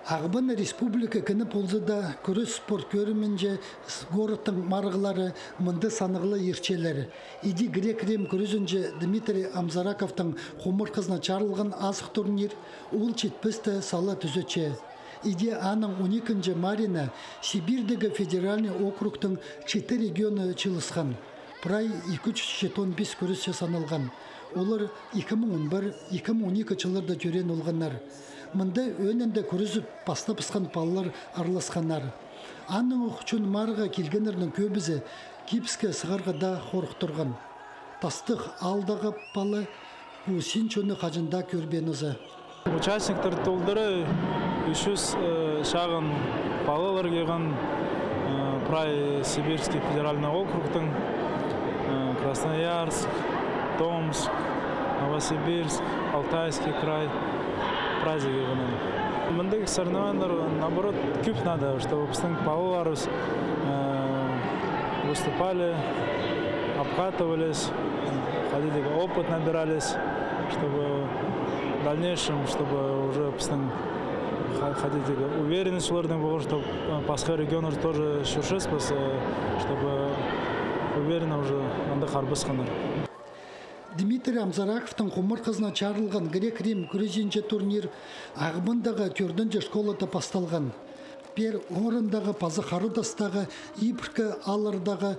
Ағбын республика күні ползыда күріс спорт көрімінже городтың марғылары мұнды санығылы ерчелері. Иди грек-рим күрізінже Дмитрий Амзараковтың қомыр қызына чарылған азық турнир ол четпісті сала түзетче. Иди аның 12-нче Марина Сибирдегі федеральный округтың 4 регионы чылысқан. Прай 215 күрісше саналған. Олар 2011-2012 жылдарда жүрен олғандар. Мында өнінде күрізіп паста пысқан балалар араласқанар. Аның ұқчын марға келгенердің көбізі кипске сығарғада қорықтырған. Тастық алдағы балы ұсин чөні қажында көрбенізі. Участниктер толдыры 300 шағын балалар келген Прай Сибирский федеральный округтың Красноярск, Томск, Новосибирск, Алтайский край праздники гынан. Мындагы соревнованиялар наоборот көп надо, чтобы біздің балаларымыз выступали, обкатывались, ходили, опыт набирались, чтобы в дальнейшем, чтобы уже біздің ходили уверенность олардың болған, чтобы басқа региондар тоже шүршеспіз, чтобы уверенно уже анда қарбысқандар. Дмитрий Амзараковтың қомыр қызына чарылған грек-рим күрезінче турнир ағымындағы төрдінші школада басталған. Пер орындағы пазы қарудастағы ипіркі алырдағы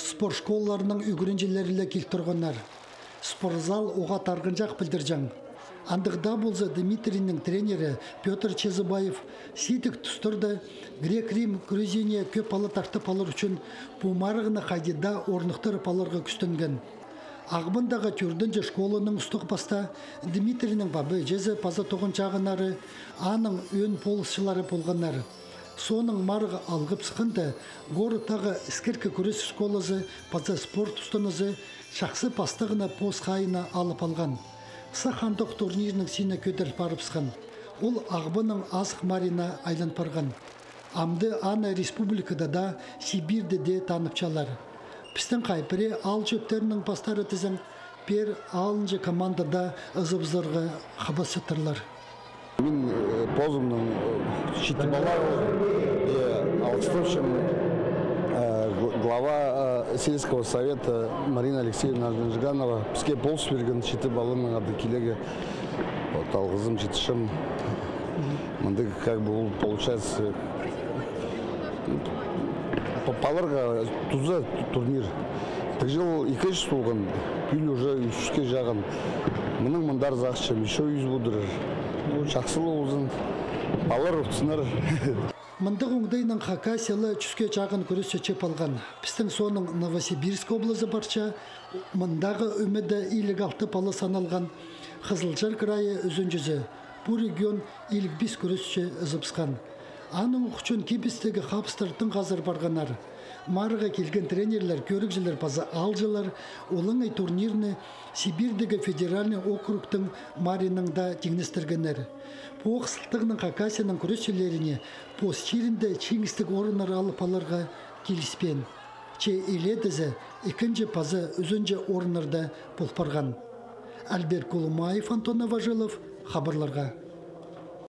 спорт школаларының үгірінжелерілі келтіргеннар. Спортзал оға тарғынжақ білдіржан. Андығда болса Дмитрийнің тренері Петр Чезыбаев ситік тұстырды грек-рим күрезіне көп алы тақты палыр үшін бұмарығына қайдеда орнықтыр палырға күстінген. Ағбындағы түрдінже школының ұстық баста Дмитрийнің бабы жезі паза тоғын чағынары, аның өн полысшылары болғанары. Соның марғы алғып сықынды, горыттағы іскіркі күрес школызы, паза спорт ұстынызы, шақсы пастығына пос қайына алып алған. Сахандық турнирінің сіне көтер барып сықын. Ол Ағбының азық марина айлан парған. Амды ана республикада да, Сибирді де танып Біздің қайпыре ал жөптерінің бастары тізім пер алынжы командада ызыбызларға қабасы тұрлар. Мен позымның Щитибалару алкстовшим глава сельского совета Марина Алексеевна Жиганова. Бізге полс берген Щитибалының ады келеге алғызым жетішім. Мынды как бы получается Паларға туза турнир. Так жыл 2 жыл болған, бүл уже 3-ке жағын. Мұның мұндар зақшым, еще 100 бұдыр. Жақсылы олзын, балар ұқтысынар. Мұндық оңдайның Хакасиялы 3-ке жағын көрісі чеп алған. Біздің соның Новосибирск облысы барша, мұндағы өмеді илік алты палы саналған. Қызылжар крайы өзін жүзі. Бұл регион илік 5 көрісі ұзыпсқан. Аның ұқчын кебістегі қапыстырдың қазір барғанар. Марыға келген тренерлер, көрікжілер пазы алжылар, олыңай турнирны Сибирдегі федеральный округтың мариныңда теңнестіргенер. По оқсылтығының Хакасияның күресшілеріне постчерінде чеңістік орынар алып аларға келіспен. Че еледізі 2-нче пазы өзінже орынарда болпарған. Альберт Кулумаев, Антон Аважилов, хабарларға.